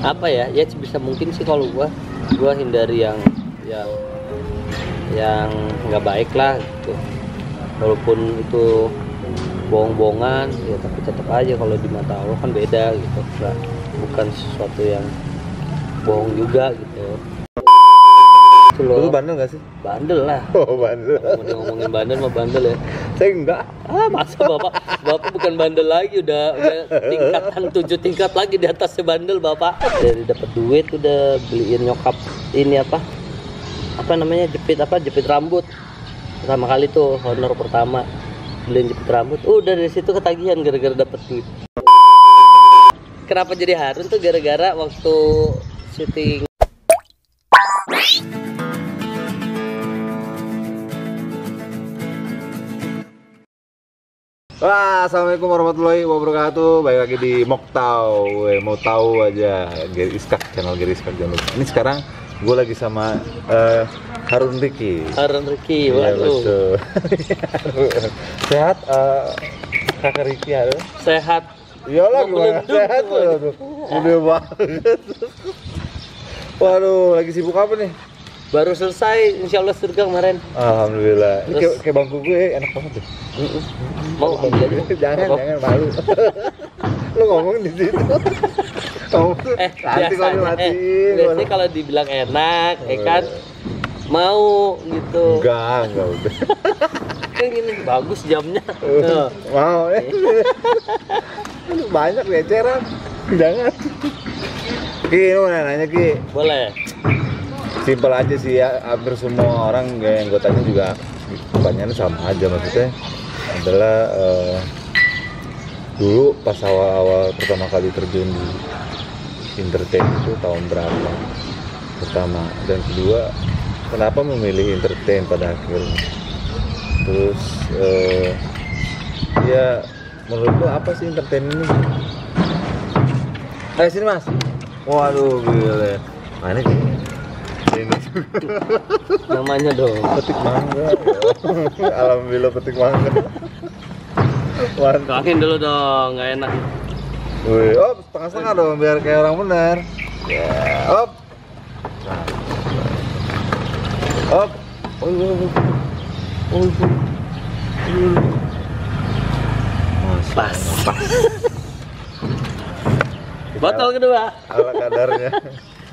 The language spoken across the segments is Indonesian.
apa ya bisa mungkin sih kalau gua hindari yang nggak baik lah gitu. Walaupun itu bohong-bohongan ya, tapi tetap aja kalau di mata Allah kan beda gitu. Bukan sesuatu yang bohong juga gitu. Lu bandel gak sih? Bandel lah. Oh, bandel. Ngomongin bandel mah bandel ya. Saya enggak. Masa bapak bukan bandel lagi, udah tingkatan 7 tingkat lagi di atasnya bandel bapak. Dari dapat duit udah beliin nyokap ini apa namanya jepit rambut. Pertama kali tuh honor pertama beliin jepit rambut. Udah dari situ ketagihan gara-gara dapat duit. Kenapa jadi Harun tuh gara-gara waktu syuting. Wah, assalamualaikum warahmatullahi wabarakatuh. Baik lagi di Moktau. Mau tahu aja Gary Iskak, channel Gary Iskak jangan lupa. Ini sekarang gue lagi sama Harun Riki. Waduh. Betul. Sehat kakak Riki Harun? Sehat. Iyalah gimana sehat loh. Udah banget. Waduh, lagi sibuk apa nih? Baru selesai, insya Allah surga kemarin. Alhamdulillah. Ini kayak bangku gue enak banget deh. Mau ambil aja. Jangan malu. Lu ngomong di situ. Biasanya kalau dibilang enak, kan mau gitu. Enggak udah. Kan gini, bagus jamnya. Mau banyak eceran. Jangan. Ki, lu nanya Ki. Boleh. Simpel aja sih ya, hampir semua orang yang gue tanya juga pertanyaannya sama aja. Maksudnya adalah dulu pas awal-awal pertama kali terjun di entertain itu tahun berapa pertama, dan kedua kenapa memilih entertain pada akhirnya, terus ya menurut lu apa sih entertain ini? Ayo sini mas. Waduh gila, mana sih ini Namanya dong petik mangga. Alhamdulillah petik mangga. Tuangin dulu dong, nggak enak. Wih, setengah-setengah dong biar kayak orang benar. Ya, Pas. Botol kedua. Ala kadarnya.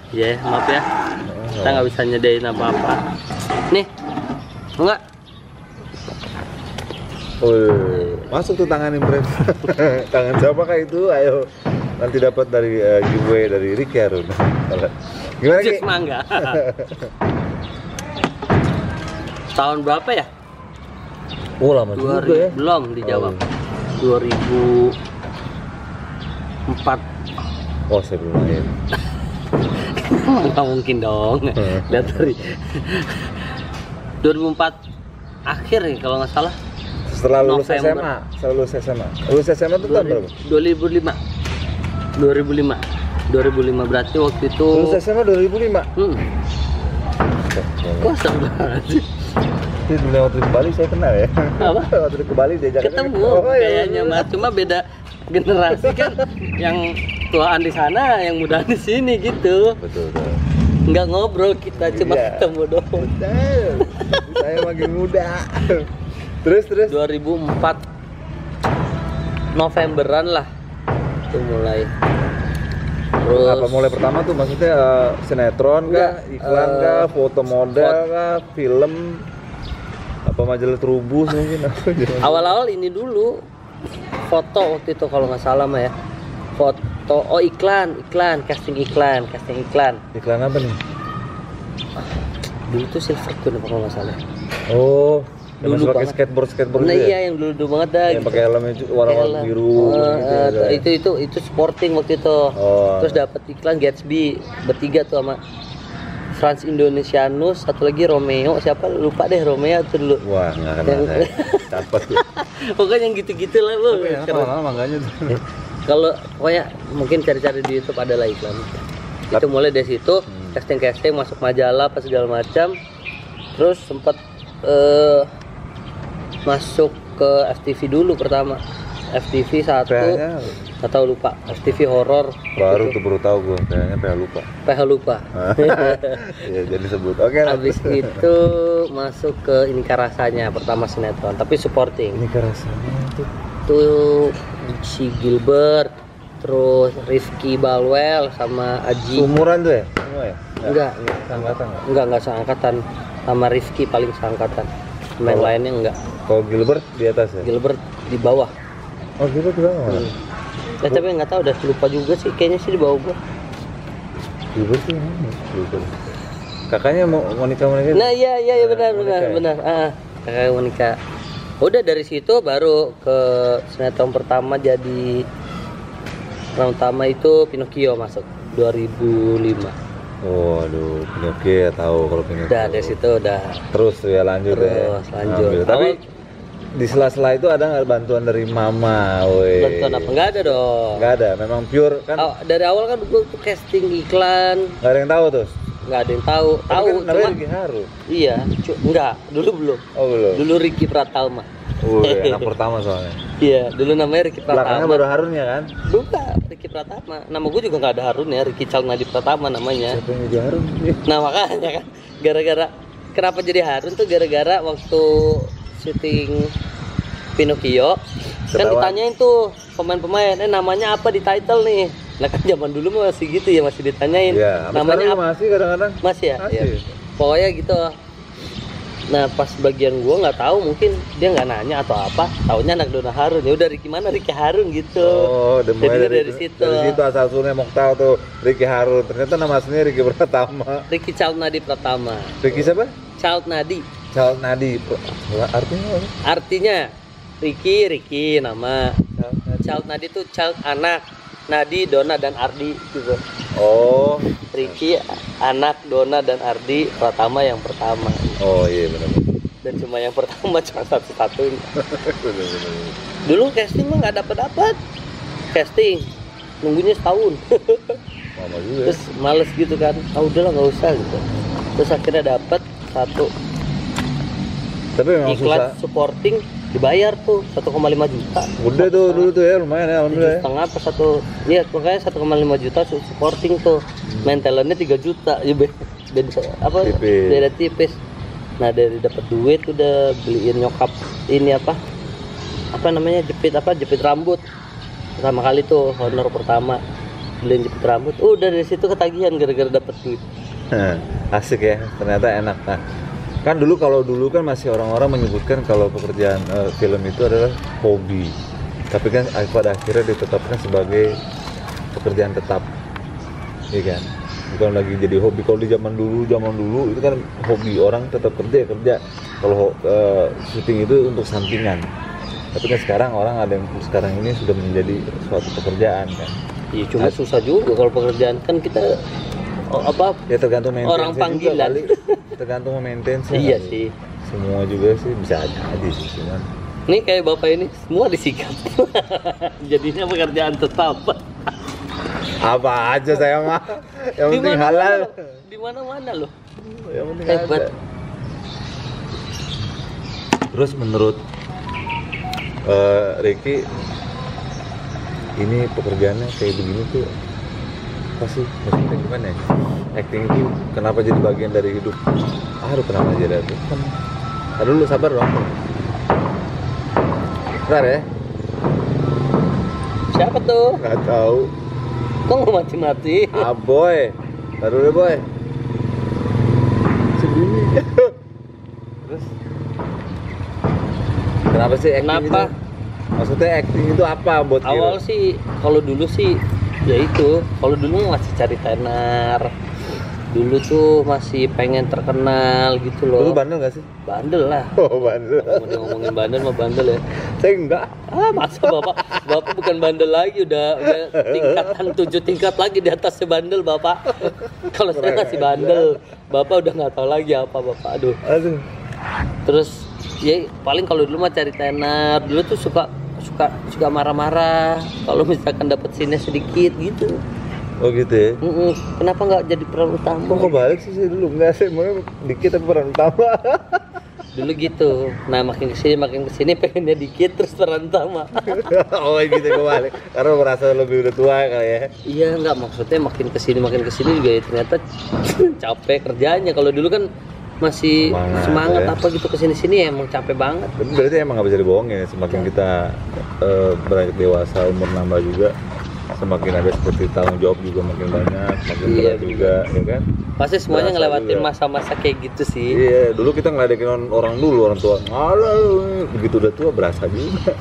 Ya, maaf ya. Kita nggak bisa nyedain apa-apa. Nih, enggak? Masuk tuh tangan impress. Tangan siapa kah itu? Ayo, nanti dapat dari giveaway dari Ricky Harun. Gimana Ki? Jus mangga. Tahun berapa ya? Oh lama juga ya. Belum dijawab. 2004. Oh saya belum lahir. Nggak mungkin dong. Lihat dari 2004 akhir nih kalau nggak salah. Setelah lulus November. SMA. Lulus SMA itu tahun berapa? 2005 berarti waktu itu. Lulus SMA 2005. Kok seru banget sih? Ini dulu waktu ke Bali saya kenal ya. Apa? Waktu ke Bali diajak ketemu kayaknya mah, cuma beda generasi kan. Yang tuaan di sana, yang mudaan di sini gitu. Betul. Nggak ngobrol kita, cuma ketemu doang. Betul. Saya makin muda. Terus 2004 Novemberan lah itu mulai. Terus apa mulai pertama tuh maksudnya sinetron kah, iklan kah, foto model kah, film, apa majalah Trubus mungkin? Awal-awal ini dulu foto waktu itu kalau nggak salah mah ya. Foto, iklan, casting iklan. Iklan apa nih? Dulu tuh Silvertune kalau nggak salah. Oh, dulu pakai skateboard nah gitu iya, yang dulu banget dah. Yang pakai helmnya warna biru. Itu sporting waktu itu. Terus dapat iklan Gatsby bertiga tuh sama Frans Indonesianus, satu lagi Romeo, siapa lupa deh, Romeo tuh dulu. Wah, nggak kenal saya. Dapat. Pokoknya yang gitu-gitu lah lu. Kenal mangganya tuh. Kalau pokoknya mungkin cari-cari di YouTube ada lah iklan. Itu mulai dari situ, casting masuk majalah pas segala macam. Terus sempat masuk ke FTV dulu pertama. FTV 1. atau lupa. FTV horor Baru tahu gue, kayaknya lupa. PH lupa. Ya jadi sebut. Oke. Habis itu masuk ke ini rasanya pertama sinetron, tapi supporting. Ini rasanya Tuh si Gilbert, terus Rifki Balwell sama Aji. umuran tuh ya? Semua ya? Enggak, Seangkatan seangkatan. Sama Rifki paling seangkatan. Yang lainnya enggak. Kalau Gilbert di atas ya? Gilbert di bawah. Oh Gilbert di bawah? Tapi nggak tahu, udah lupa juga sih, kayaknya sih di bawah gua. Gilbert sih mana? Gilbert. Kakaknya mau Monica. Nah iya benar. Monica ya? Kakak Monica. Udah dari situ baru ke sinetron pertama jadi peran utama itu Pinocchio masuk 2005. Oh aduh, Pinocchio ya tahu kalau Pinocchio. Udah dari situ udah. Terus ya lanjut. Lanjut. Tapi di sela-sela itu ada nggak bantuan dari mama? Woi. Bantuan apa? Nggak ada dong. Nggak ada, memang pure kan? Dari awal kan gue tuh casting iklan. Nggak ada yang tahu tuh. Nggak ada yang tahu. Tapi kan namanya Ricky Harun. Iya, enggak, dulu belum. Oh belum. Dulu Ricky Pratama. Anak pertama soalnya. Iya, dulu namanya Ricky Pratama. Belakangnya baru Harun ya kan? Bukan, Ricky Pratama. Nama gue juga nggak ada Harun ya, Ricky Calnadi Pratama namanya. Siapa yang jadi Harun? Nah makanya kan, gara-gara kenapa jadi Harun tuh gara-gara waktu syuting Pinocchio kan ditanyain tuh pemain-pemain, namanya apa di title nih? Nah kan zaman dulu masih gitu ya, masih ditanyain. Ya, namanya apa? Masih kadang-kadang. Masih ya? Masih. Ya. Pokoknya gitu. Nah pas bagian gua nggak tahu, mungkin dia nggak nanya atau apa, taunya anak Dona Harun. Ya udah Ricky mana, Ricky Harun gitu. Oh, jadi dari situ. Dari situ asal usulnya mau tahu tuh Ricky Harun. Ternyata nama aslinya Ricky Pratama. Ricky Calnadi Pratama. Ricky siapa? Calnadi. Artinya apa? Artinya Ricky nama. Calnadi tuh child anak. Nadi, Dona dan Ardi gitu. Oh, Ricky anak, Dona dan Ardi, Pratama yang pertama. Oh iya benar. Dan cuma yang pertama cuma satu-satunya. Dulu casting mah nggak dapat casting, nunggunya setahun. Mama juga. Terus males gitu kan, udahlah nggak usah gitu. Terus akhirnya dapat satu. Tapi memang iklan susah. supporting dibayar tuh 1,5 juta. Udah tuh dulu tuh ya lumayan ya alhamdulillah. 7,5 per satu. Iya, makanya 1,5 juta supporting tuh. Main talentnya 3 juta. Ya beda tipis. Nah, dari dapat duit udah beliin nyokap ini apa namanya, jepit rambut. Pertama kali tuh honor pertama beliin jepit rambut. Udah dari situ ketagihan gara-gara dapat duit. Asik ya, ternyata enak. Nah, kan kalau dulu kan masih orang-orang menyebutkan kalau pekerjaan film itu adalah hobi, tapi kan pada akhirnya ditetapkan sebagai pekerjaan tetap, iya kan? Bukan lagi jadi hobi. Kalau di zaman dulu itu kan hobi, orang tetap kerja. Kalau syuting itu untuk sampingan, tapi kan sekarang orang ada yang sekarang ini sudah menjadi suatu pekerjaan kan? Iya, cuma susah juga kalau pekerjaan kan kita ya tergantung maintenance orang panggilan juga kali. Tergantung maintenance. Iya sih, semua juga sih bisa aja sih, cuman ini kayak bapak ini semua disikat. Jadinya pekerjaan tetap. Apa aja saya mah yang penting halal. Di mana-mana loh. Yang penting hebat. ada. Terus menurut Ricky, ini pekerjaannya kayak begini tuh apa sih? Maksudnya gimana ya? Acting itu kenapa jadi bagian dari hidup? Aduh, kenapa jadi itu? Aduh, lu sabar dong. Bentar ya. Siapa tuh? Nggak tahu. Kok nggak mati-mati? Boy. Taruh deh, boy. Segini. Terus kenapa sih acting Kenapa? itu? Maksudnya acting itu apa buat Awal sih, kalau dulu sih ya itu, kalau dulu masih cari tenar. Dulu tuh masih pengen terkenal gitu loh. Lu bandel gak sih? Bandel lah. Oh, bandel. Ngomongin bandel mah bandel ya. Saya enggak. Masa bapak bukan bandel lagi, udah tingkatan 7 tingkat lagi di atasnya bandel bapak. Kalau saya masih bandel, bapak udah nggak tahu lagi apa bapak. Aduh. Terus ya paling kalau dulu mah cari tenar. Dulu tuh suka marah-marah kalau misalkan dapat scene sedikit gitu. Oh gitu ya? Kenapa nggak jadi peran utama? Kok kebalik sih dulu? Enggak sih, mau dikit tapi peran utama. Dulu gitu. Nah makin kesini pengennya dikit terus berantem. Oh gitu kebalik. Karena merasa lebih udah tua kali ya. Iya nggak, maksudnya makin kesini juga ya ternyata capek kerjanya. Kalau dulu kan masih semangat ya. apa gitu kesini emang capek banget. Berarti emang nggak bisa dibohongin ya. Semakin kita beranjak dewasa, umur nambah juga, semakin ada seperti tanggung jawab juga makin banyak, makin berat juga, ya kan? Pasti semuanya Berasa ngelewatin juga. masa-masa kayak gitu sih. Iya, dulu kita ngeledekin orang dulu, orang tua. Alah, begitu udah tua berasa juga.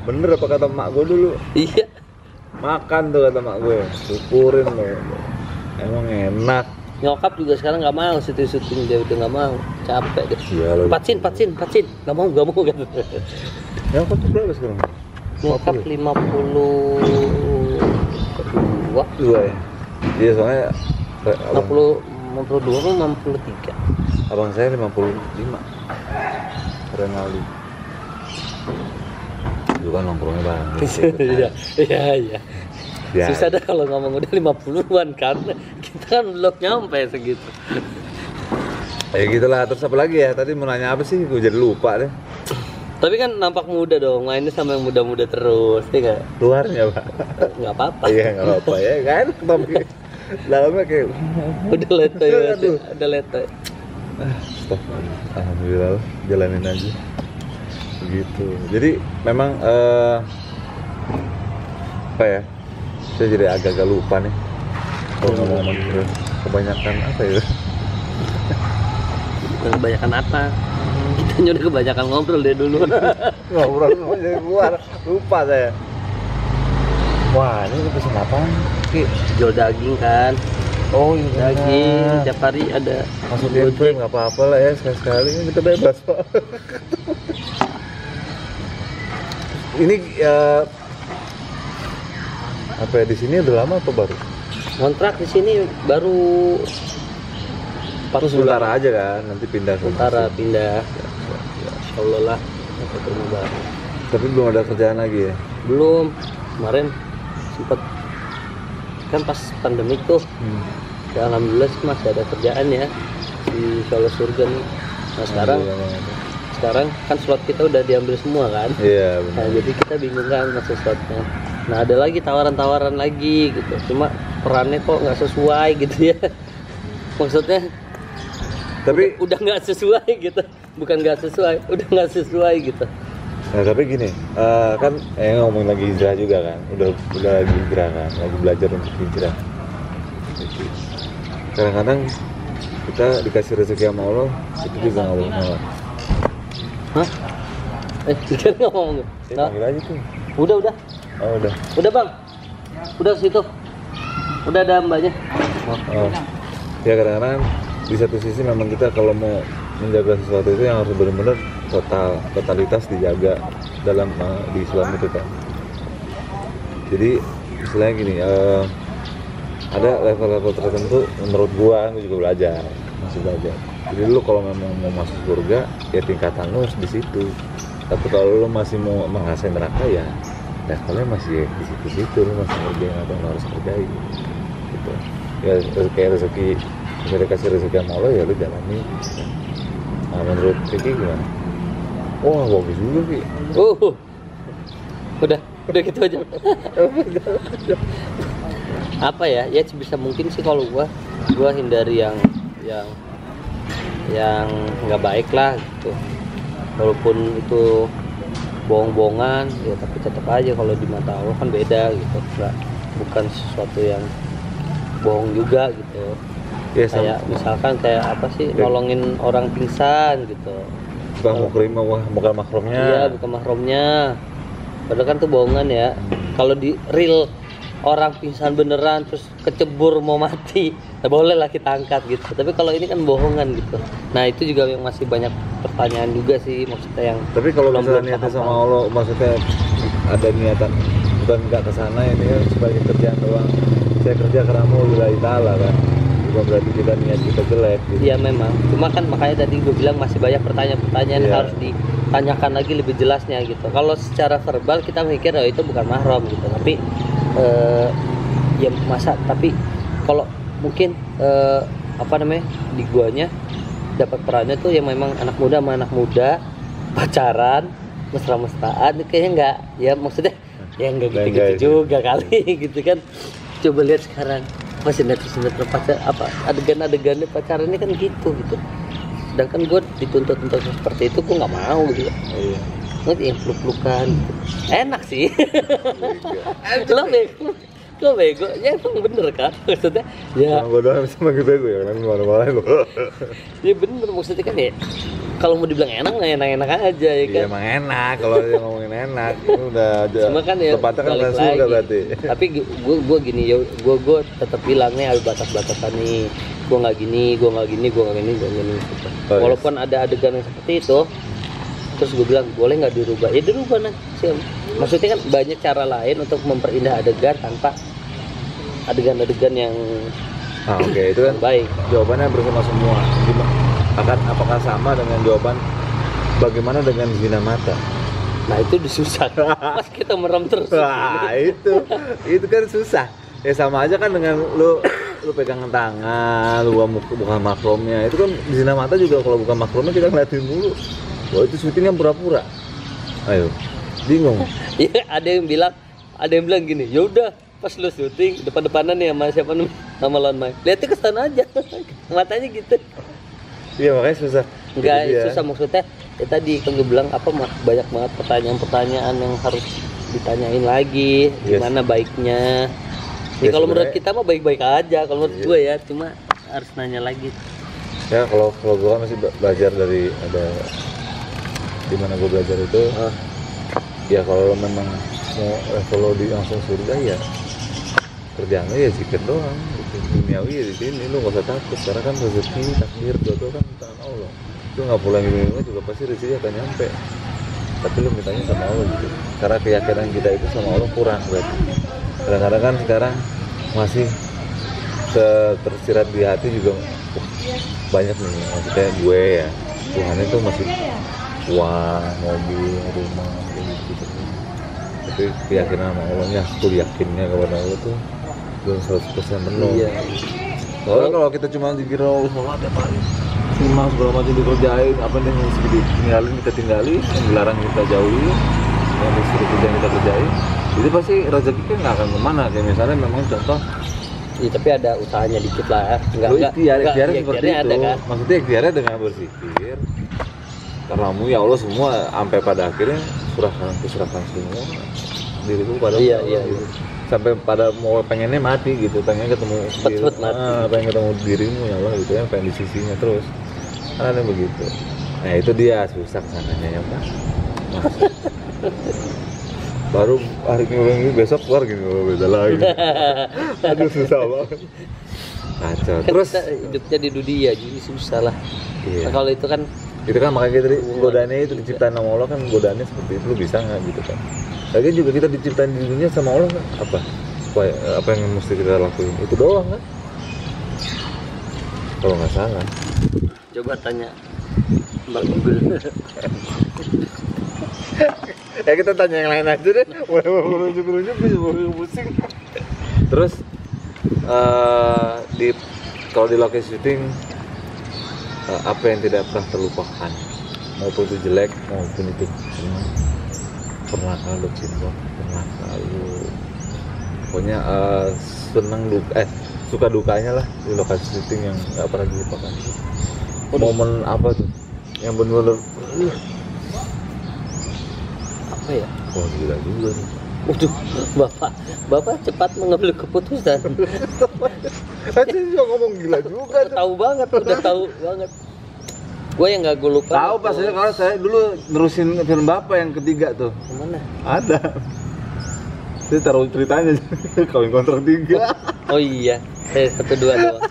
Bener apa kata emak gue dulu? Iya. Makan tuh kata emak gue, syukurin loh. Emang enak. Nyokap juga sekarang nggak mau syuting, dia udah nggak mau, capek deh. Iya loh. Patsin, nggak mau kan. Ya kok tuh berapa sekarang? Nyokap 52, Dua ya? Iya soalnya abang, 52 kan 63. abang saya 55. Renaldi. Itu kan nongkrongnya banget. Iya. Ya. Susah dah kalau ngomong udah 50-an kan. Kita kan belum nyampe segitu. Ya gitulah, terus apa lagi ya? Tadi mau nanya apa sih? Gue jadi lupa deh. Tapi kan nampak muda dong, mainnya sama yang muda-muda terus, ya nggak? Luarnya pak. Nggak apa-apa. Iya nggak apa-apa ya kan? Tapi dalamnya kayak Udah letoy, Aduh. udah letoy. stop. Alhamdulillah lah, jalanin aja. Begitu. Jadi memang apa ya? Saya jadi agak-agak lupa nih. Kalau ngomong terus kebanyakan apa ya? Kebanyakan apa? Kita udah kebanyakan ngobrol deh dulu. Ngobrol jadi keluar, lupa saya. Wah, ini pesan apa? Jual daging kan. Oh iya. Daging tiap hari ada. Masukin frame nggak apa-apa lah ya, sekali-sekali kan kita bebas pak. Ini apa ya, di sini udah lama apa baru? Kontrak di sini baru 4 Sementara aja kan, nanti pindah ke Sementara Masjid. pindah. Insya Allah lah ke rumah baru. Tapi belum ada kerjaan lagi ya? Belum, kemarin sempet kan pas pandemik tuh. Ya, alhamdulillah sih masih ada kerjaan ya di Solo Surga nih. Nah sekarang kan slot kita udah diambil semua kan. Iya Nah, benar. jadi kita bingung kan masuk slotnya. Nah ada lagi tawaran-tawaran lagi gitu. Cuma perannya kok nggak sesuai gitu ya. Maksudnya Tapi udah nggak sesuai gitu. Bukan nggak sesuai, udah nggak sesuai gitu. nah, tapi gini, kan ngomong lagi hijrah juga kan, udah lagi hijrah kan, lagi belajar untuk hijrah. Kadang-kadang kita dikasih rezeki sama Allah, itu juga nggak boleh nolak. Hah? Kan ngomong. Nah, Panggil aja tuh. udah. Oh udah. Udah bang. Udah situ. Udah ada mbaknya. Oh. Ya kadang-kadang di satu sisi memang kita kalau mau menjaga sesuatu itu yang harus benar-benar totalitas dijaga dalam di Islam itu kan. Jadi istilahnya gini, ada level-level tertentu menurut gua juga belajar, masih belajar. Jadi lu kalau memang mau masuk surga ya tingkatan lu harus di situ. Tapi kalau lu masih mau menghasai neraka ya levelnya masih di situ-situ, lu masih ngerjain apa yang lu harus kerjain gitu. Ya kayak rezeki, bisa dikasih rezeki sama Allah ya lu jalani. Nah menurut Vicky gimana? Wah bagus juga Ki. Udah gitu aja. Apa ya? Ya sebisa mungkin sih kalau gua hindari yang nggak baik lah gitu. Walaupun itu bohong-bohongan ya, tapi tetap aja kalau di mata Allah kan beda gitu. Bukan sesuatu yang bohong juga gitu. Ya, Kayak misalkan kayak apa sih, nolongin orang pingsan gitu. bukan mukrimah, bukan makromnya. Iya, bukan mahramnya. Padahal kan tuh bohongan ya. Kalau di real orang pingsan beneran terus kecebur mau mati, nah boleh lah kita angkat gitu. Tapi kalau ini kan bohongan gitu. Nah itu juga yang masih banyak pertanyaan juga sih, maksudnya yang. Tapi kalau belum misalnya niatnya paham. sama Allah, maksudnya ada niatan bukan nggak kesana, ini kan sebagai kerjaan doang. Saya kerja karena mau lillahi ta'ala kan, bukan berarti kita niat kita jelek gitu. Iya memang. Cuma kan makanya tadi gue bilang masih banyak pertanyaan-pertanyaan yang Iya. harus ditanyakan lagi lebih jelasnya gitu. Kalau secara verbal kita mikir oh itu bukan mahram gitu. Tapi ya masa, tapi kalau mungkin apa namanya di guanya dapat perannya tuh yang memang anak muda sama anak muda pacaran mesra-mesraan kayaknya nggak, ya maksudnya ya nggak gitu-gitu juga kali gitu kan. Coba lihat sekarang masih sinetron pacar apa adegan-adegannya pacarannya kan gitu. Sedangkan gue dituntut untuk seperti itu, gue nggak mau gitu. Iya. Yang peluk-pelukan gitu. Enak sih. Lo bego, ya emang bener kan maksudnya ya. Gue doang bisa manggil bego ya, nanti malah-malahin lo. Ya bener maksudnya kan ya. Kalau mau dibilang enak nggak enak-enak aja ya kan. Iya emang enak, kalau dia ngomongin enak itu udah aja. Cuma kan ya tempatnya kan balik surga berarti. Tapi gue gini ya, gue tetap bilang nih ada batas-batasan nih. Gue nggak gini. Gitu. Oh, Walaupun ada adegan yang seperti itu, terus gue bilang boleh nggak dirubah? Ya dirubah nanti. Maksudnya kan banyak cara lain untuk memperindah adegan tanpa adegan-adegan yang Oke, itu kan baik. jawabannya bersama semua. Apakah sama dengan jawaban bagaimana dengan zina mata? Nah itu susah. Pas kita merem terus. Wah itu kan susah. Ya sama aja kan dengan lu pegangan tangan, lu bukan makromnya. Itu kan zina mata juga kalau bukan makromnya kita ngeliatin mulu. Wah itu syutingnya pura-pura. Ayo, bingung. Iya ada yang bilang gini, ya udah pas lu syuting depan-depanan nih sama siapa namanya, sama lawan main. Lihatnya ke sana aja. Matanya gitu. Iya makanya susah. Enggak susah maksudnya. Ya tadi kan gue bilang apa banyak banget pertanyaan-pertanyaan yang harus ditanyain lagi. Gimana baiknya? Ya kalau menurut kita mah baik-baik aja. Kalau menurut gue ya, cuma harus nanya lagi. Ya kalau gue kan masih belajar dari ada di mana gue belajar itu. Ya kalau memang mau level di langsung surga ya kerjaan ya zikir doang gitu. Duniawi ya di sini lu nggak usah takut karena kan rezeki takdir jodoh kan tangan Allah. Lu nggak pulang gini juga pasti rezeki akan nyampe. Tapi lu mintanya sama Allah gitu. Karena keyakinan kita itu sama Allah kurang berarti. Kadang-kadang kan sekarang masih tersirat di hati juga banyak nih maksudnya gue ya Tuhan itu masih uang, mobil, rumah gitu. Tapi keyakinan sama Allahnya, aku yakinnya kepada Allah tuh belum 100% penuh. Iya. Soalnya kalau kita cuma dikira sholat ya paling cuma segala macam dikerjain, apa yang kita tinggalin, yang dilarang kita jauhi, yang disuruh kerja kita kerjain, itu pasti rezeki kan nggak akan kemana. Kayak misalnya memang contoh. Iya tapi ada usahanya dikit lah. Ikhtiarnya seperti itu. Ada, kan? Maksudnya ikhtiarnya dengan berzikir. Karenamu ya Allah semua sampai pada akhirnya serahkan semua diriku pada iya. Sampai pada mau pengennya mati gitu, pengen ketemu pengen ketemu dirimu ya Allah gitu ya, pengen di sisinya terus. Ada begitu. Nah itu dia susah sananya ya Pak. Baru hari ini besok keluar gini beda lagi. Aduh susah banget. Kacau. Terus hidupnya di dunia jadi susah lah. Iya. Nah, kalau itu kan makanya tadi godaannya itu diciptain sama Allah kan, godaannya seperti itu lu bisa nggak gitu kan. Lagian juga kita diciptain di dunia sama Allah kan apa? Supaya apa yang mesti kita lakuin itu doang kan? Kalau nggak salah. Coba tanya Mbak Google. Ya kita tanya yang lain aja deh. Merujuk pusing. Terus kalau di lokasi syuting apa yang tidak pernah terlupakan, maupun itu jelek maupun itu senang, pernah kalau cinta, pernah kalau pokoknya senang suka dukanya lah di lokasi syuting yang nggak pernah dilupakan. Momen apa tuh yang benar-benar apa ya? Wah gila juga nih. Waduh, bapak cepat mengambil keputusan. Tadi juga ngomong gila juga tuh. Tahu banget, udah tahu banget. Gue yang nggak gue lupa. Tahu pas kalau saya dulu nerusin film bapak yang ketiga tuh. Kemana? Ada. Saya taruh ceritanya kawin kontrak 3. Oh iya, saya 1, 2 doang.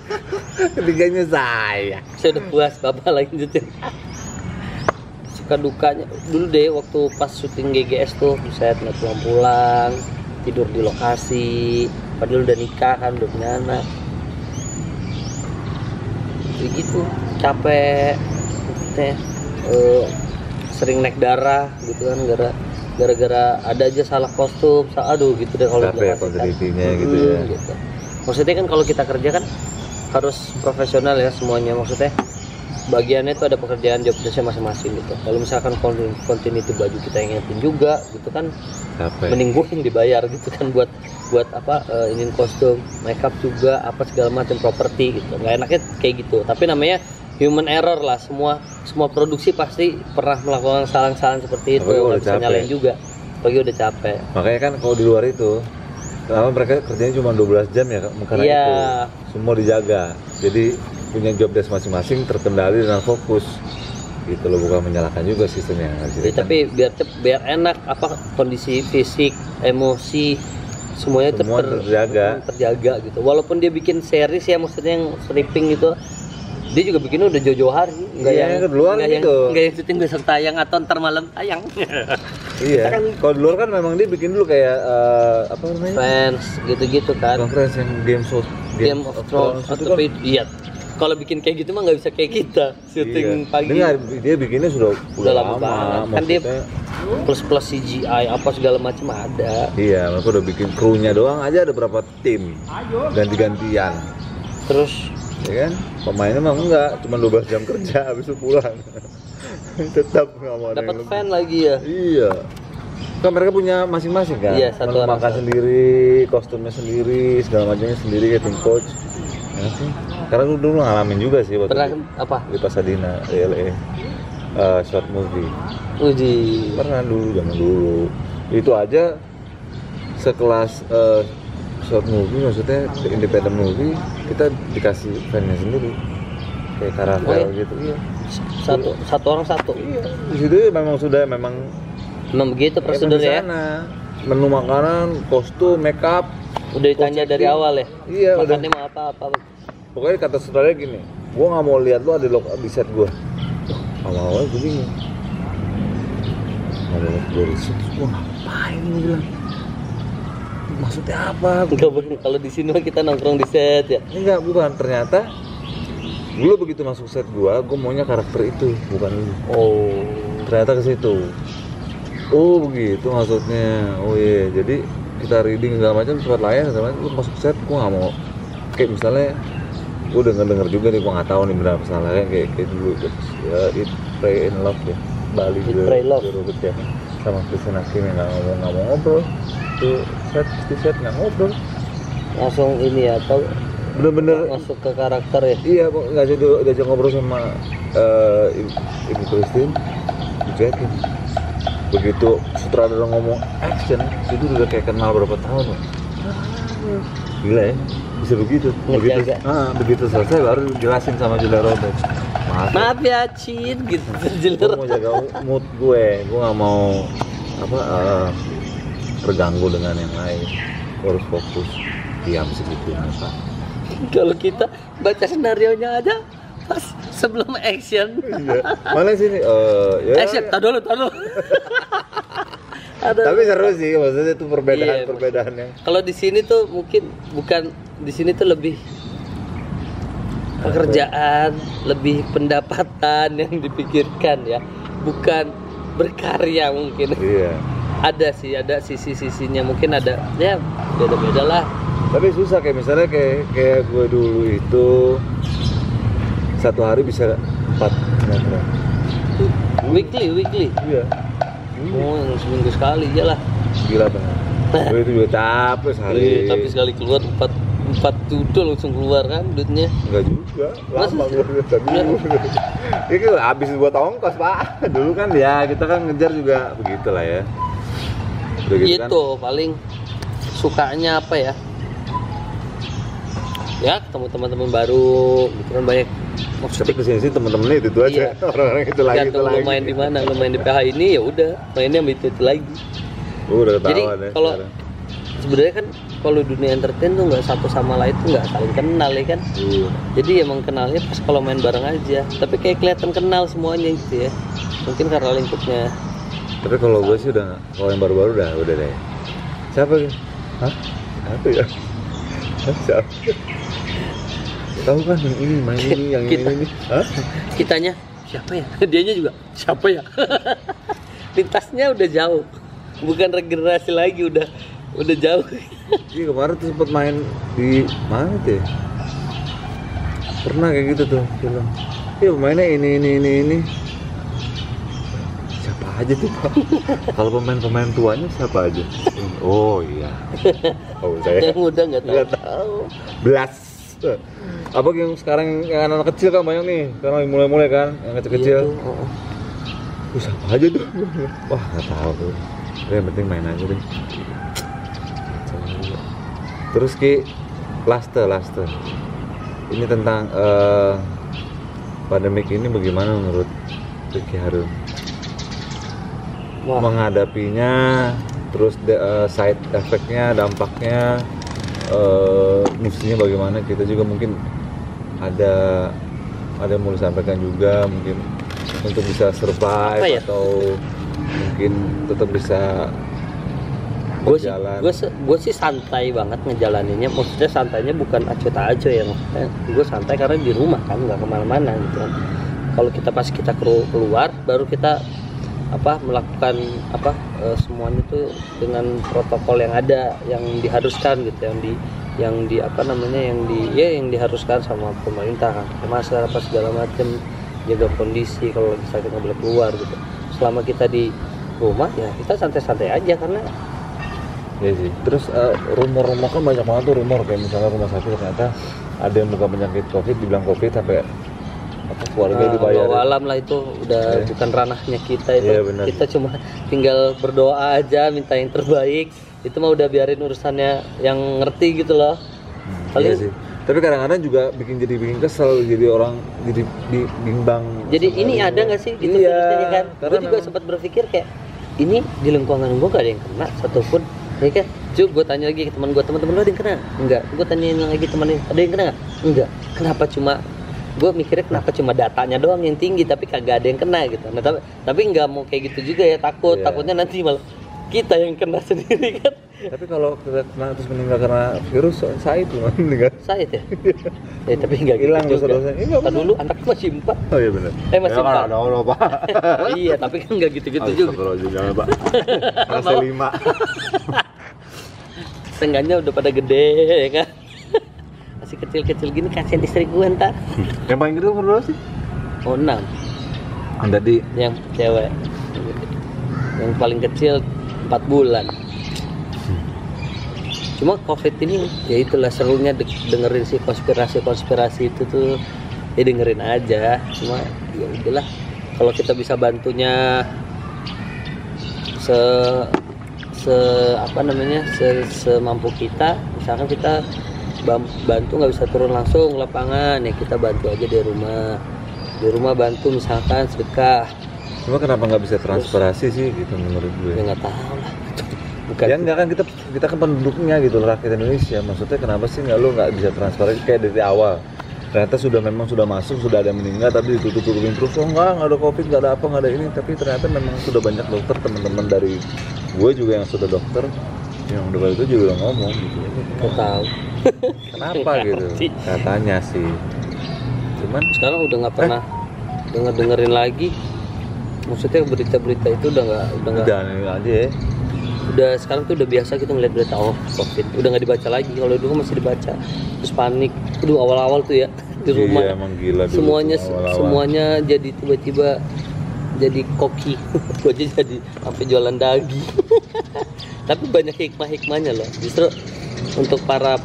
Ketiganya saya. Saya udah puas, bapak lanjutin. Suka dukanya dulu deh waktu pas syuting GGS tuh, saya pulang tidur di lokasi, padahal udah nikah kan, udah punya anak. Jadi gitu, capek, sering naik darah gitu kan, gara-gara ada aja salah kostum, aduh gitu deh kalau capek kontribusinya gitu ya. Gitu. Maksudnya kan kalau kita kerja kan harus profesional ya semuanya, maksudnya bagiannya itu ada pekerjaan job desknya masing-masing gitu. Kalau misalkan continuity baju kita yang ngetin juga gitu kan, Capek. mending gue yang dibayar gitu kan buat apa ingin kostum, makeup juga apa segala macam properti gitu. Nggak enaknya kayak gitu. Tapi namanya human error lah, semua produksi pasti pernah melakukan kesalahan-kesalahan seperti itu. Apalagi Nggak udah bisa capek. nyalain juga. Pagi udah capek. Makanya kan kalau di luar itu, kenapa mereka kerjanya cuma 12 jam ya, karena Iya. itu semua dijaga. Jadi punya job desk masing-masing terkendali dengan fokus. Gitu loh, bukan menyalahkan juga sistemnya. Ya, tapi biar enak apa kondisi fisik, emosi semuanya Semua terjaga gitu. Walaupun dia bikin series ya, maksudnya yang stripping gitu, dia juga bikinnya udah jauh-jauh hari, nggak Iya, yang ke luar nggak yang gitu. nggak yang syuting besok tayang atau ntar malam tayang. Iya. Kalau di luar kan memang dia bikin dulu kayak apa namanya? Fans gitu-gitu kan. Conference yang Game of Thrones itu atau kan. iya. Kalau bikin kayak gitu mah nggak bisa kayak kita syuting Iya. pagi. Dia bikinnya sudah lama banget. Kan dia maksudnya. plus CGI apa segala macam ada. Iya, mereka udah bikin krunya doang aja ada berapa tim ganti-gantian, Terus ya kan? Pemainnya mah enggak, cuma 12 jam kerja habis itu pulang. Tetap nggak mau ada dapat yang lebih. fan lagi ya. Iya. Kan mereka punya masing-masing kan. Iya, satu orang makan satu. sendiri, kostumnya sendiri, segala macamnya sendiri kayak tim coach. Ya sih. Karena dulu ngalamin juga sih waktu Pernah di, apa? di Pasadena, di LA. Short movie. Uji. Pernah dulu, zaman dulu. Itu aja sekelas short movie, maksudnya independent movie, kita dikasih fan-nya sendiri. Kayak karakter Oh, iya? gitu. Iya. Satu orang satu. Iya. Di situ memang Memang begitu prosedurnya ya. sana. Menu makanan, kostum, makeup. Udah ditanya dari checking. awal ya. Iya, udah. Makannya mau apa-apa. Pokoknya kata saudaranya gini, gua nggak mau lihat lu ada di set gua. Awal-awal gue bingung. Nggak mau lihat gua di set, gua ngapain lu bilang? Maksudnya apa? Enggak boleh kalau di sini mah kita nongkrong di set ya. Enggak, bukan. Ternyata dulu begitu masuk set gua maunya karakter itu, bukan lu. Oh. Ternyata ke situ. Oh begitu maksudnya. Oh iya, jadi kita reading segala macam sempat layan segala macam. Lu masuk set, gua nggak mau. Kayak misalnya, gua denger juga nih, gua nggak tahu nih benar apa salahnya kayak dulu ya, Eat Pray in Love ya, Bali Eat, Pray, Love. Robert ya, sama Christian Hakim yang nggak mau ngobrol. Tuh set nggak ngobrol. Langsung ini ya, atau Bener-bener masuk ke karakter ya. iya kok nggak diajak ngobrol sama Ibu Christine, dicuekin. Begitu sutradara ngomong action itu udah kayak kenal berapa tahun loh. Gila ya, bisa begitu. Ngejaga. Begitu selesai baru jelasin sama Julia Roberts. Maaf ya Cin gitu Gue jeler. mau jaga mood gue nggak mau terganggu dengan yang lain. Gue harus fokus, diam segitu apa. Kalau kita baca senarionya aja pas sebelum action. Iya. Mana sini? Ya. Action, tar dulu. Ada. Tapi seru sih, maksudnya itu Iya, perbedaan yang Kalau di sini tuh mungkin bukan, di sini tuh lebih pekerjaan, lebih pendapatan yang dipikirkan ya, bukan berkarya mungkin. iya. Ada sisi-sisinya mungkin ada ya, beda-beda lah. Tapi susah kayak misalnya kayak gue dulu itu satu hari bisa 4 sinetron. Weekly. Iya. Oh, yang seminggu sekali aja lah. Gila banget. Gue itu juga capek sehari. Iya, tapi sekali keluar 4 judul langsung keluar kan duitnya. Enggak juga. Masa Lama sih? gue tadi. Ini kan habis buat ongkos, Pak. Dulu kan ya kita kan ngejar juga begitulah ya. Udah gitu kan. Gitu paling sukanya apa ya? Ya ketemu teman-teman baru, gitu kan banyak. Tapi kesini temen-temennya itu aja. Iya. Orang-orang itu lagi. Gantung lu main di mana, lu main di PH ini ya udah mainnya sama itu lagi. Gue udah Jadi ketahuan ya. kalau sekarang. sebenarnya kan kalau dunia entertain tuh nggak satu sama lain tuh nggak saling kenal ya kan. Iya. Jadi emang kenalnya pas kalau main bareng aja. Tapi kayak kelihatan kenal semuanya gitu ya. Mungkin karena lingkupnya. Tapi kalau gue sih udah, kalau yang baru-baru udah deh. Siapa gitu? Hah? Apa ya? Hah, siapa? Tahu kan yang ini, main ini, yang Kita. ini. Hah? Kitanya siapa ya? Dianya juga siapa ya? Lintasnya udah jauh. Bukan regenerasi lagi, udah jauh. Iya kemarin tuh sempet main di mana tuh ya? Pernah kayak gitu tuh film. ya pemainnya ini. Siapa aja tuh Pak? Kalau pemain tuanya siapa aja? Oh iya. Oh saya Yang muda nggak tahu. nggak tahu. Belas. Apa yang sekarang yang anak kecil kan banyak nih, sekarang yang mulai kan, yang kecil-kecil. Iya tuh, oh. Siapa aja tuh? Wah nggak tahu tuh. Yang penting main aja deh. Terus Ki, Laste. Ini tentang pandemik ini bagaimana menurut Ki Harun? Wah. Menghadapinya, terus side effect-nya, dampaknya, mestinya bagaimana? Kita juga mungkin ada yang mau disampaikan juga mungkin untuk bisa survive Apa ya? atau mungkin tetap bisa berjalan. Gue sih santai banget ngejalaninnya. Maksudnya santainya bukan acuh tak acuh ya. Maksudnya gue santai karena di rumah kan, nggak kemana-mana gitu kan. Kalau kita keluar, baru kita melakukan semuanya tuh dengan protokol yang ada, yang diharuskan gitu, yang diharuskan sama pemerintah kan, masker apa segala macam, jaga kondisi, kalau lagi sakit nggak boleh keluar gitu. Selama kita di rumah ya kita santai-santai aja karena ya sih. Terus rumor-rumor kan banyak banget tuh rumor, kayak misalnya rumah sakit ternyata ada yang bukan penyakit COVID, dibilang COVID sampai keluarga dibayar. Alam lah itu udah bukan ranahnya kita itu. Bener. Kita cuma tinggal berdoa aja, minta yang terbaik. Itu mah udah biarin urusannya yang ngerti gitu loh. Iya sih. Tapi kadang-kadang juga bikin kesel, jadi orang jadi bimbang. Jadi ini ada nggak sih gitu virusnya kan? Gue juga sempat berpikir kayak ini di lingkungan gue gak ada yang kena satupun. Ya kan? Gue tanya lagi ke teman lo ada yang kena? Enggak. Gue tanyain lagi temannya, ada yang kena nggak? Enggak. Kenapa gue mikirnya kenapa cuma datanya doang yang tinggi tapi kagak ada yang kena gitu. Nah, tapi nggak mau kayak gitu juga ya, takutnya nanti malah kita yang kena sendiri kan. Tapi kalau kena terus meninggal karena virus, saya itu meninggal. Saya ya. Tapi nggak hilang gitu juga. Dosanya. Kan dulu anak masih 4. Oh iya benar. Masih 4. Ada Allah Pak. Iya, tapi kan nggak gitu-gitu juga. Jangan Pak. Masih 5. Seenggaknya udah pada gede ya kan. Masih kecil-kecil gini kasihan istri gue ntar. Yang paling gede umur berapa sih? Oh 6. Anda di Yang cewek. Yang paling kecil 4 bulan. Cuma COVID ini ya itulah serunya dengerin si konspirasi itu tuh ya dengerin aja. Cuma ya udahlah, kalau kita bisa bantunya semampu kita, misalkan kita bantu nggak bisa turun langsung ke lapangan ya kita bantu aja di rumah bantu misalkan sedekah. Cuma kenapa nggak bisa transparansi sih gitu menurut gue? Ya nggak tahu lah. Bukan. Ya enggak kan kita kan penduduknya gitu rakyat Indonesia. Maksudnya kenapa sih lo nggak bisa transparansi kayak dari awal? Ternyata sudah masuk, sudah ada meninggal tapi ditutup-tutupin terus. Oh nggak ada COVID, nggak ada apa, nggak ada ini. Tapi ternyata memang sudah banyak dokter, teman-teman dari gue juga yang sudah dokter yang udah itu juga udah ngomong gitu. Nggak tahu. Kenapa gitu? Katanya sih. Cuman sekarang udah nggak pernah dengerin lagi. Maksudnya berita-berita itu udah nggak aja ya. Udah sekarang tuh udah biasa kita ngeliat berita COVID, udah nggak dibaca lagi. Kalau dulu masih dibaca, terus panik. Aduh awal-awal tuh ya di rumah. Iya, emang gila dulu semuanya jadi tiba-tiba jadi koki. Gue aja jadi sampai jualan daging. Tapi banyak hikmahnya loh. Justru untuk para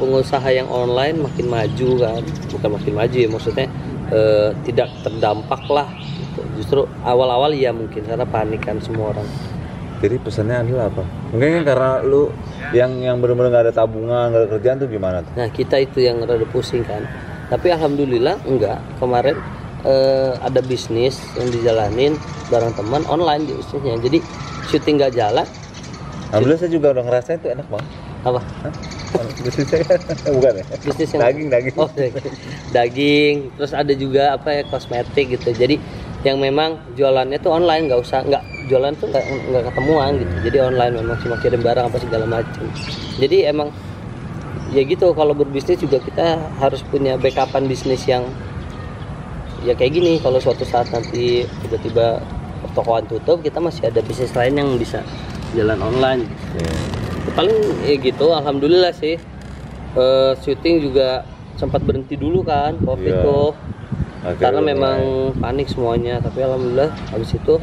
pengusaha yang online makin maju kan, bukan makin maju ya maksudnya tidak terdampak lah. Gitu. Justru awal-awal ya mungkin karena panik kan semua orang. Jadi pesannya adalah apa? Mungkin kan karena lu yang benar-benar nggak ada tabungan, nggak ada kerjaan tuh gimana tuh? Nah kita itu yang rada pusing kan. Tapi alhamdulillah enggak. Kemarin ada bisnis yang dijalanin bareng teman online bisnisnya. Jadi syuting nggak jalan. Alhamdulillah saya juga udah ngerasain tuh enak banget. Apa? Bisnisnya bukan ya? Bisnis yang daging. Oh daging. Terus ada juga kosmetik gitu. Jadi yang memang jualannya tuh online, nggak jualan tuh nggak ketemuan gitu. Jadi online memang cuma kirim barang apa segala macam. Jadi emang ya gitu, kalau berbisnis juga kita harus punya backupan bisnis yang ya kayak gini. Kalau suatu saat nanti tiba-tiba pertokoan tutup, kita masih ada bisnis lain yang bisa jalan online. Paling ya gitu. Alhamdulillah sih syuting juga sempat berhenti dulu kan COVID tuh. Karena memang panik semuanya, tapi alhamdulillah habis itu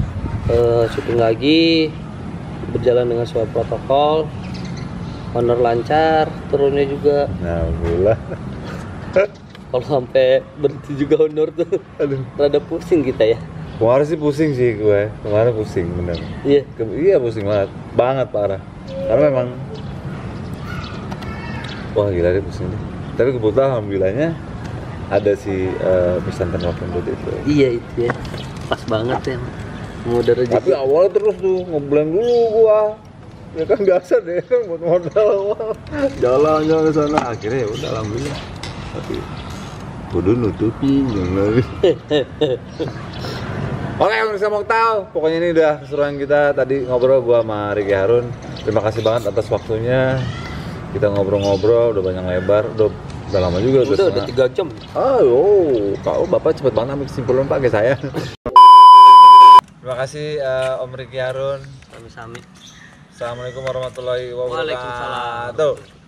syuting lagi, berjalan dengan sesuai protokol, honor lancar, turunnya juga. Nah, alhamdulillah. Kalau sampai berhenti juga honor tuh, Aduh. rada pusing kita ya. Kemarin sih pusing sih gue, kemarin pusing bener. Iya. Iya pusing banget parah. Karena memang, wah gila deh pusing deh. Tapi kebetulan alhamdulillahnya ada si pesantren Wakendut itu. Iya itu ya, pas banget ya. Mau udah rezeki. Tapi awalnya terus tuh ngeblank dulu gua. Ya kan biasa deh kan buat modal awal. Jalan-jalan ke sana akhirnya ya udah alhamdulillah. Tapi kudu nutupin yang lagi. Oke, pemirsa Mokhtar, pokoknya ini udah keseruan kita tadi ngobrol gua sama Ricky Harun. Terima kasih banget atas waktunya. Kita ngobrol-ngobrol udah banyak lebar, udah lama juga Udah 3 jam. Oh, kau bapak cepet banget ambil kesimpulan pak kayak saya. Terima kasih Om Ricky Harun. Sami-sami. Assalamualaikum warahmatullahi wabarakatuh. Waalaikumsalam.